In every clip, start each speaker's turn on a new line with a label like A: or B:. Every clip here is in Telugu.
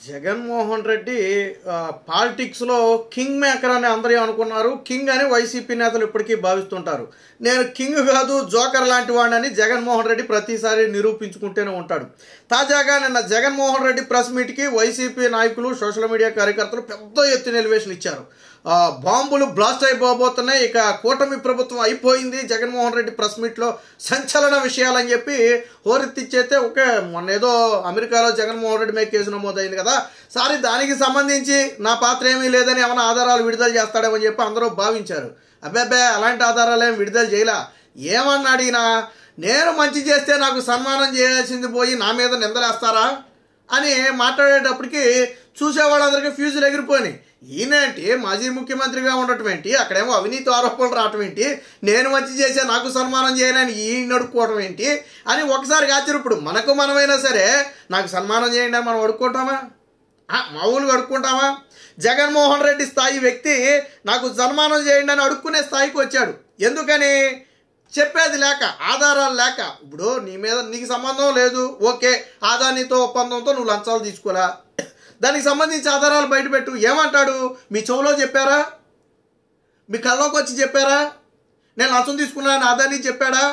A: జగన్మోహన్ రెడ్డి పాలిటిక్స్లో కింగ్ మేకర్ అని అందరూ అనుకున్నారు. కింగ్ అని వైసీపీ నేతలు ఇప్పటికీ భావిస్తుంటారు. నేను కింగ్ కాదు, జోకర్ లాంటి వాడిని జగన్మోహన్ రెడ్డి ప్రతిసారి నిరూపించుకుంటూనే ఉంటాడు. తాజాగా నిన్న జగన్మోహన్ రెడ్డి ప్రెస్ మీట్కి వైసీపీ నాయకులు, సోషల్ మీడియా కార్యకర్తలు పెద్ద ఎత్తున ఎలివేషన్ ఇచ్చారు. బాంబులు బ్లాస్ట్ అయిపోబోతున్నాయి, ఇక కూటమి ప్రభుత్వం అయిపోయింది, జగన్మోహన్ రెడ్డి ప్రెస్ మీట్లో సంచలన విషయాలని చెప్పి హోరెత్తిచ్చేస్తే మొన్న ఏదో అమెరికాలో జగన్మోహన్ రెడ్డి మీద కేసు నమోదైంది కదా, సారీ దానికి సంబంధించి నా పాత్ర ఏమీ లేదని ఏమైనా ఆధారాలు విడుదల చేస్తాడేమని చెప్పి అందరూ భావించారు. అబ్బాబ్బే అలాంటి ఆధారాలు ఏమి విడుదల చేయలా. ఏమన్నా అడిగినా నేను మంచి చేస్తే నాకు సన్మానం చేయాల్సింది పోయి నా మీద నిందలేస్తారా అని మాట్లాడేటప్పటికి చూసేవాళ్ళందరికీ ఫ్యూజులు ఎగిరిపోయినాయి. ఈయనేంటి మాజీ ముఖ్యమంత్రిగా ఉండటం ఏంటి, అక్కడేమో అవినీతి ఆరోపణలు రావటం ఏంటి, నేను మంచి చేసే నాకు సన్మానం చేయాలని ఈయన అడుక్కోవడం ఏంటి అని ఒకసారి ఆశ్చర్యప్పుడు. మనకు మనమైనా సరే నాకు సన్మానం చేయండి అని మనం అడుక్కుంటామా? మామూలుగా అడుక్కుంటామా? జగన్మోహన్ రెడ్డి స్థాయి వ్యక్తి నాకు సన్మానం చేయండి అని అడుక్కునే స్థాయికి వచ్చాడు. ఎందుకని? చెప్పేది లేక, ఆధారాలు లేక. ఇప్పుడు నీ మీద నీకు సంబంధం లేదు, ఓకే, ఆదానితో ఒప్పందంతో నువ్వు లంచాలు తీసుకోలా, దానికి సంబంధించి ఆధారాలు బయటపెట్టు. ఏమంటాడు? మీ చెవులో చెప్పారా, మీ కళ్ళలోకి వచ్చి చెప్పారా, నేను లంచం తీసుకున్నాను ఆదాని చెప్పాడా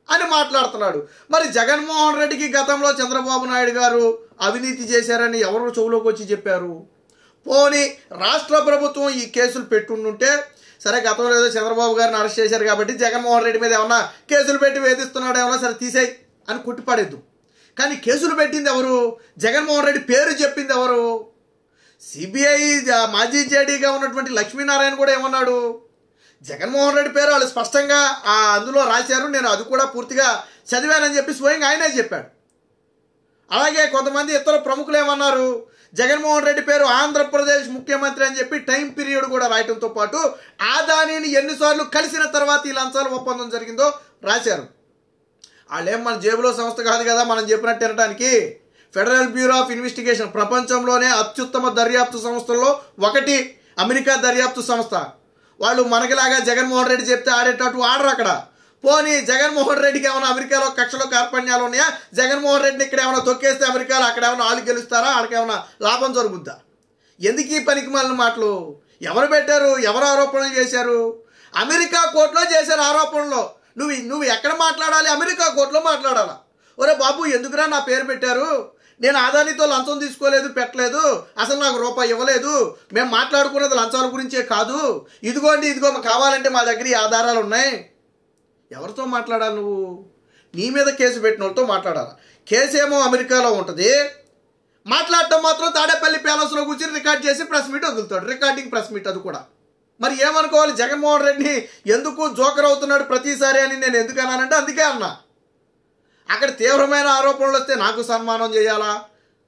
A: అని మాట్లాడుతున్నాడు. మరి జగన్మోహన్ రెడ్డికి గతంలో చంద్రబాబు నాయుడు గారు అవినీతి చేశారని ఎవరు చెవులోకి వచ్చి చెప్పారు? పోనీ రాష్ట్ర ప్రభుత్వం ఈ కేసులు పెట్టుంటే సరే, గతంలో ఏదో చంద్రబాబు గారిని అరెస్ట్ చేశారు కాబట్టి జగన్మోహన్ రెడ్డి మీద ఏమన్నా కేసులు పెట్టి వేధిస్తున్నాడు ఏమన్నా సరే తీసేయి అని కొట్టిపడేద్దు. కానీ కేసులు పెట్టింది ఎవరు? జగన్మోహన్ రెడ్డి పేరు చెప్పింది ఎవరు? సిబిఐ మాజీ జేడీగా ఉన్నటువంటి లక్ష్మీనారాయణ కూడా ఏమన్నాడు? జగన్మోహన్ రెడ్డి పేరు వాళ్ళు స్పష్టంగా అందులో రాశారు, నేను అది కూడా పూర్తిగా చదివానని చెప్పి స్వయంగా ఆయనే చెప్పాడు. అలాగే కొంతమంది ఇతర ప్రముఖులు ఏమన్నారు? జగన్మోహన్ రెడ్డి పేరు ఆంధ్రప్రదేశ్ ముఖ్యమంత్రి అని చెప్పి టైం పీరియడ్ కూడా రాయటంతో పాటు ఆదానిని ఎన్నిసార్లు కలిసిన తర్వాత ఈ లంచాల ఒప్పందం జరిగిందో రాశారు. వాళ్ళేం మన జేబులో సంస్థ కాదు కదా మనం చెప్పినట్టు వినడానికి. ఫెడరల్ బ్యూరో ఆఫ్ ఇన్వెస్టిగేషన్ ప్రపంచంలోనే అత్యుత్తమ దర్యాప్తు సంస్థల్లో ఒకటి అమెరికా దర్యాప్తు సంస్థ. వాళ్ళు మనకిలాగా జగన్మోహన్ రెడ్డి చెప్తే ఆడేటట్టు ఆడరు అక్కడ. పోనీ జగన్మోహన్ రెడ్డికి ఏమైనా అమెరికాలో కక్షలో కార్పణ్యాలు ఉన్నాయా? జగన్మోహన్ రెడ్డిని ఇక్కడ ఏమైనా తొక్కేస్తే అమెరికాలో అక్కడ ఏమైనా వాళ్ళు గెలుస్తారా? వాళ్ళకి ఏమైనా లాభం జరుగుద్దా? ఎందుకు ఈ పనికి మాలిన మాటలు? ఎవరు పెట్టారు? ఎవరు ఆరోపణలు చేశారు? అమెరికా కోర్టులో చేశారు ఆరోపణలు. నువ్వు ఎక్కడ మాట్లాడాలి? అమెరికా కోర్టులో మాట్లాడాలా? ఒరే బాబు, ఎందుకురా నా పేరు పెట్టారు? నేను ఆదానితో లంచం తీసుకోలేదు, పెట్టలేదు, అసలు నాకు రూపాయి ఇవ్వలేదు, మేము మాట్లాడుకున్నది లంచాల గురించే కాదు, ఇదిగోండి ఇదిగో కావాలంటే మా దగ్గర ఈ ఆధారాలు ఉన్నాయి. ఎవరితో మాట్లాడాలి నువ్వు? నీ మీద కేసు పెట్టిన వాళ్ళతో మాట్లాడాలి. కేసు ఏమో అమెరికాలో ఉంటుంది, మాట్లాడటం మాత్రం తాడేపల్లి ప్యాలెస్లో కూర్చొని రికార్డ్ చేసి ప్రెస్ మీట్ వదులుతాడు, రికార్డింగ్ ప్రెస్ మీట్. అది కూడా మరి ఏమనుకోవాలి? జగన్మోహన్ రెడ్డి ఎందుకు జోకర్ అవుతున్నాడు ప్రతిసారి అని నేను ఎందుకు అన్నానంటే అందుకే అన్నా. అక్కడ తీవ్రమైన ఆరోపణలు వస్తే నాకు సన్మానం చేయాలా,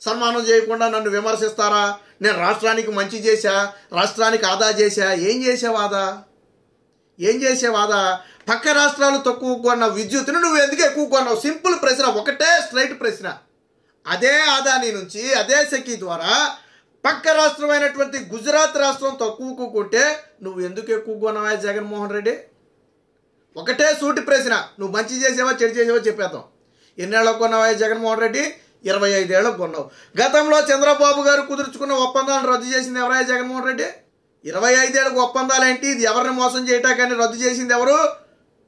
A: సన్మానం చేయకుండా నన్ను విమర్శిస్తారా, నేను రాష్ట్రానికి మంచి చేశా, రాష్ట్రానికి ఆదా చేశా, ఏం చేసేవాదా? పక్క రాష్ట్రాలు తక్కువ కొన్న విద్యుత్తును నువ్వు ఎందుకు ఎక్కువ కొన్నావు? సింపుల్ ప్రశ్న, ఒకటే స్ట్రైట్ ప్రశ్న. అదే ఆదాని నుంచి అదే సెకీ ద్వారా పక్క రాష్ట్రమైనటువంటి గుజరాత్ రాష్ట్రం తక్కువకు కొంటే నువ్వు ఎందుకు ఎక్కువ కొన్నావా జగన్మోహన్ రెడ్డి? ఒకటే సూటి ప్రశ్న. నువ్వు మంచి చేసేవా చెడు చేసేవా చెప్పేద్దాం. ఎన్నేళ్ళకు కొన్నావా జగన్మోహన్ రెడ్డి? 25 ఏళ్ళకు కొన్నావు. గతంలో చంద్రబాబు గారు కుదుర్చుకున్న ఒప్పందాలను రద్దు చేసింది ఎవరా జగన్మోహన్ రెడ్డి? 25 ఏళ్ళకు ఒప్పందాలేంటి? ఇది ఎవరిని మోసం చేయటాకని రద్దు చేసింది ఎవరు?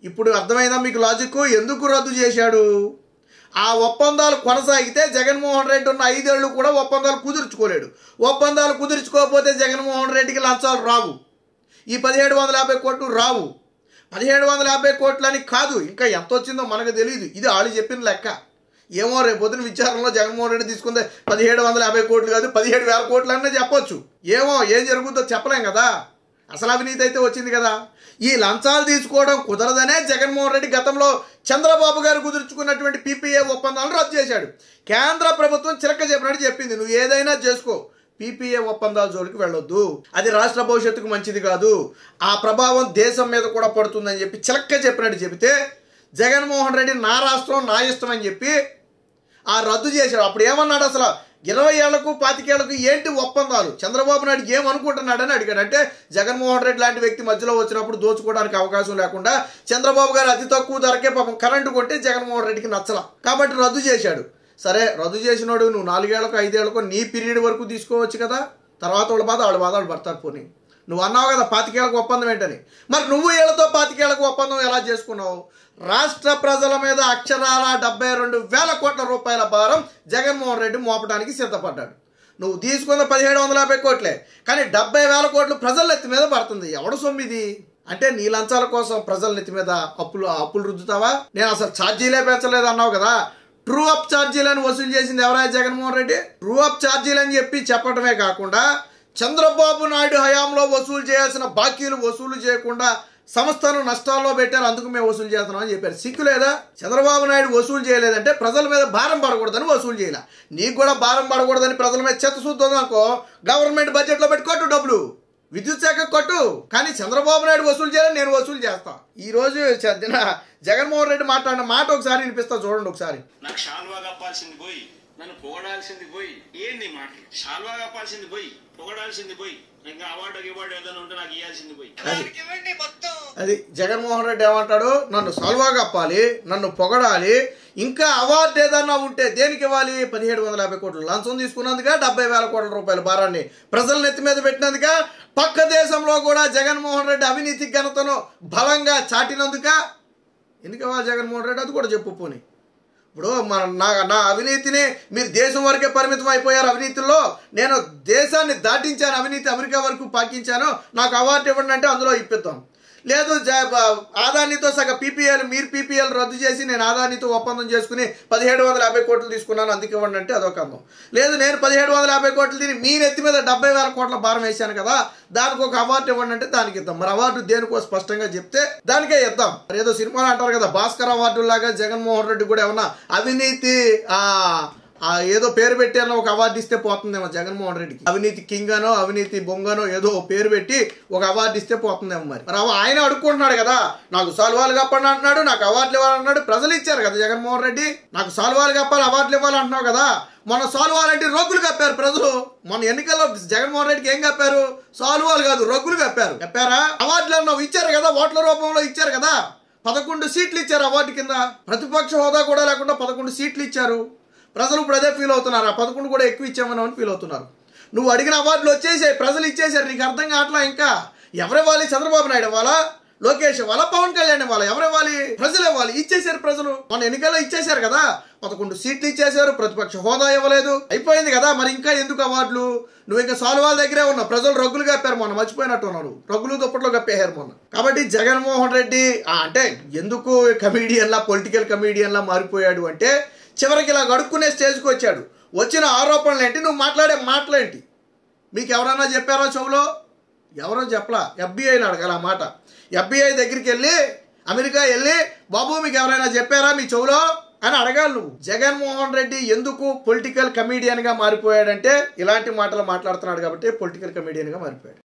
A: ఇప్పుడు అర్థమైందా మీకు లాజిక్? ఎందుకు రద్దు చేశాడు? ఆ ఒప్పందాలు కొనసాగితే జగన్మోహన్ రెడ్డి ఉన్న 5 ఏళ్ళు కూడా ఒప్పందాలు కుదుర్చుకోలేడు. ఒప్పందాలు కుదుర్చుకోకపోతే జగన్మోహన్ రెడ్డికి లంచాలు రావు, ఈ 1750 కోట్లు రావు. 1750 కోట్లని కాదు, ఇంకా ఎంత వచ్చిందో మనకు తెలియదు. ఇది వాళ్ళు చెప్పిన లెక్క. ఏమో రేపు పొద్దున విచారణలో జగన్మోహన్ రెడ్డి తీసుకుందే 1750 కోట్లు కాదు 17,000 కోట్లు అనే చెప్పొచ్చు. ఏమో ఏం జరుగుతుందో చెప్పలేం కదా. అసలు అవినీతి అయితే వచ్చింది కదా. ఈ లంచాలు తీసుకోవడం కుదరదనే జగన్మోహన్ రెడ్డి గతంలో చంద్రబాబు గారు కుదుర్చుకున్నటువంటి పీపీఏ ఒప్పందాలను రద్దు చేశాడు. కేంద్ర ప్రభుత్వం చిలక చెప్పినట్టు చెప్పింది, నువ్వు ఏదైనా చేసుకో, పీపీఏ ఒప్పందాల జోలికి వెళ్ళొద్దు, అది రాష్ట్ర భవిష్యత్తుకు మంచిది కాదు, ఆ ప్రభావం దేశం మీద కూడా పడుతుందని చెప్పి చిలక చెప్పినట్టు చెబితే జగన్మోహన్ రెడ్డి నా రాష్ట్రం నా ఇష్టం అని చెప్పి రద్దు చేశాడు. అప్పుడు ఏమన్నాడు? అసలు 20 ఏళ్లకు 25 ఏళ్లకు ఏంటి ఒప్పందాలు? చంద్రబాబు నాయుడు ఏమనుకుంటున్నాడని అడిగాడు. అంటే జగన్మోహన్ రెడ్డి లాంటి వ్యక్తి మధ్యలో వచ్చినప్పుడు దోచుకోవడానికి అవకాశం లేకుండా చంద్రబాబు గారు అతి తక్కువ ధరకే పాపం కరెంటు కొంటే జగన్మోహన్ రెడ్డికి నచ్చల, కాబట్టి రద్దు చేశాడు. సరే రద్దు చేసినోడు నువ్వు 4 ఏళ్లకో 5 ఏళ్లకో నీ పీరియడ్ వరకు తీసుకోవచ్చు కదా, తర్వాత వాళ్ళ బాధ వాళ్ళు పడతారు. పోనీ నువ్వు అన్నావు కదా 25 ఏళ్లకు ఒప్పందం ఏంటని, మరి నువ్వు ఏళ్లతో 25 ఏళ్లకు ఒప్పందం ఎలా చేసుకున్నావు? రాష్ట్ర ప్రజల మీద అక్షరాల 72,000 కోట్ల రూపాయల భారం జగన్మోహన్ రెడ్డి మోపడానికి సిద్ధపడ్డాడు. నువ్వు తీసుకున్న 1750 కోట్లే, కానీ 70,000 కోట్లు ప్రజల నెత్తి మీద పడుతుంది. ఎవడు సొమ్మిది అంటే నీ లంచాల కోసం ప్రజల నెత్తి మీద అప్పులు రుద్దుతావా? నేను అసలు ఛార్జీలే పెంచలేదు అన్నావు కదా, ట్రూ అప్ ఛార్జీలను వసూలు చేసింది ఎవరైనా జగన్మోహన్ రెడ్డి? ట్రూ అప్ ఛార్జీలు అని చెప్పి చెప్పడమే కాకుండా చంద్రబాబు నాయుడు హయాంలో వసూలు చేయాల్సిన బాకీలు వసూలు చేయకుండా సంస్థను నష్టాల్లో పెట్టారు, అందుకు మేము వసూలు చేస్తున్నాం అని చెప్పారు. సిగ్గు లేదా? చంద్రబాబు నాయుడు వసూలు చేయలేదంటే ప్రజల మీద భారం పడకూడదని వసూలు చేయాల. నీకు కూడా భారం పడకూడదని ప్రజల మీద చెత్త చూద్దాం అనుకో, గవర్నమెంట్ బడ్జెట్లో పెట్టుకోట్టు డబ్బులు, విద్యుత్ శాఖ కొట్టు, కానీ చంద్రబాబు నాయుడు వసూలు చేయాలని నేను వసూలు చేస్తా. ఈ రోజు జగన్మోహన్ రెడ్డి మాట్లాడిన మాట ఒకసారి వినిపిస్తా చూడండి ఒకసారి.
B: నాకు షాల్వా కప్పాల్సింది పోయి, నన్ను పొగడాల్సింది పోయి, ఏంది మాటలు? షాల్వా కప్పాల్సింది పోయి, పొగడాల్సింది పోయి, ఇంకా అవార్డు ఏదైనా ఉంటే నాకు ఇవ్వాల్సింది పోయి.
A: అది జగన్మోహన్ రెడ్డి ఏమంటాడు? నన్ను సాల్వా కప్పాలి, నన్ను పొగడాలి, ఇంకా అవార్డు ఏదన్నా ఉంటే దేనికి ఇవ్వాలి? 1750 కోట్లు లంచం తీసుకున్నందుక, 70,000 కోట్ల రూపాయల భారాన్ని ప్రజల నెత్తి మీద పెట్టినందుక, పక్క దేశంలో కూడా జగన్మోహన్ రెడ్డి అవినీతి ఘనతను బలంగా చాటినందుక. ఎందుకు ఇవ్వాలి జగన్మోహన్ రెడ్డి? అది కూడా చెప్పు. పోనీ ఇప్పుడు నా అవినీతిని మీరు దేశం వరకే పరిమితం అయిపోయారు. అవినీతిలో నేను దేశాన్ని దాటించాను, అవినీతి అమెరికా వరకు పాకించాను, నాకు అవార్డు ఇవ్వండి అంటే అందులో ఇప్పిద్దాం. లేదు ఆదానితో సగ పీపీఎల్, మీరు పీపీఎల్ రద్దు చేసి నేను ఆదానితో ఒప్పందం చేసుకుని 1750 కోట్లు తీసుకున్నాను అందుకు ఇవ్వండి అంటే అదొక అందం. లేదు నేను 1750 కోట్లు తిని మీ నెత్తి మీద 70,000 కోట్ల భారం వేశాను కదా, దానికి ఒక అవార్డు ఇవ్వండి అంటే దానికి ఇద్దాం. మరి అవార్డు దేనికో స్పష్టంగా చెప్తే దానికే ఇద్దాం. మరి ఏదో సినిమాలు అంటారు కదా భాస్కర్ అవార్డులాగా జగన్మోహన్ రెడ్డి కూడా ఏమన్నా అవినీతి ఏదో పేరు పెట్టారో ఒక అవార్డు ఇస్తే పోతుందేమో జగన్మోహన్ రెడ్డికి. అవినీతి కింగ్ అనో అవినీతి బొంగనో ఏదో పేరు పెట్టి ఒక అవార్డు ఇస్తే పోతుందేమో. మరి ఆయన అడుక్కుంటున్నాడు కదా, నాకు సాల్వాలు కప్పండి అంటున్నాడు, నాకు అవార్డులు ఇవ్వాలంటున్నాడు. ప్రజలు ఇచ్చారు కదా జగన్మోహన్ రెడ్డి, నాకు సాల్వాలు కప్పాలి అవార్డులు ఇవ్వాలంటున్నావు కదా. మొన్న సాల్వాలంటే రొగ్గులు కప్పారు ప్రజలు. మొన్న ఎన్నికల్లో జగన్మోహన్ రెడ్డికి ఏం కప్పారు? సాల్వాలు కాదు రొగ్గులు కప్పారా? అవార్డులు అన్నావు ఇచ్చారు కదా, ఓట్ల రూపంలో ఇచ్చారు కదా. 11 సీట్లు ఇచ్చారు అవార్డు కింద, ప్రతిపక్ష హోదా కూడా లేకుండా 11 సీట్లు ఇచ్చారు. ప్రజలు ఇప్పుడు అదే ఫీల్ అవుతున్నారు, ఆ 11 కూడా ఎక్కువ ఇచ్చామని ఫీల్ అవుతున్నారు. నువ్వు అడిగిన అవార్డులు వచ్చేసాయి, ప్రజలు ఇచ్చేసారు, నీకు అర్థం కావట్లా. ఇంకా ఎవరివ్వాలి? చంద్రబాబు నాయుడు ఇవ్వాలా, లోకేష్ ఇవ్వాలా, పవన్ కళ్యాణ్ ఇవ్వాలా? ఎవరివ్వాలి? ప్రజలు ఇవ్వాలి. ఇచ్చేసారు ప్రజలు, మన ఎన్నికల్లో ఇచ్చేసారు కదా, 11 సీట్లు ఇచ్చేసారు, ప్రతిపక్ష హోదా ఇవ్వలేదు, అయిపోయింది కదా. మరి ఇంకా ఎందుకు అవార్డులు? నువ్వు ఇంకా సాల్వాల దగ్గరే ఉన్నావు. ప్రజలు రగ్గులు కప్పారు, మొన్న మర్చిపోయినట్టు ఉన్నారు, రగ్గులు దుప్పట్లో కప్పేశారు మొన్న. కాబట్టి జగన్మోహన్ రెడ్డి అంటే ఎందుకు కమీడియన్లా, పొలిటికల్ కమీడియన్లా మారిపోయాడు అంటే చివరికి ఇలా గడుక్కునే స్టేజ్కి వచ్చాడు. వచ్చిన ఆరోపణలు ఏంటి, నువ్వు మాట్లాడే మాటలేంటి? మీకు ఎవరన్నా చెప్పారో చెవులో? ఎవరో చెప్పలా. ఎఫ్బిఐని అడగాల ఆ మాట. ఎఫ్బిఐ దగ్గరికి వెళ్ళి, అమెరికా వెళ్ళి, బాబు మీకు ఎవరైనా చెప్పారా మీ చెవులో అని అడగాలి నువ్వు. జగన్మోహన్ రెడ్డి ఎందుకు పొలిటికల్ కమీడియన్గా మారిపోయాడంటే ఇలాంటి మాటలు మాట్లాడుతున్నాడు కాబట్టి పొలిటికల్ కమీడియన్గా మారిపోయాడు.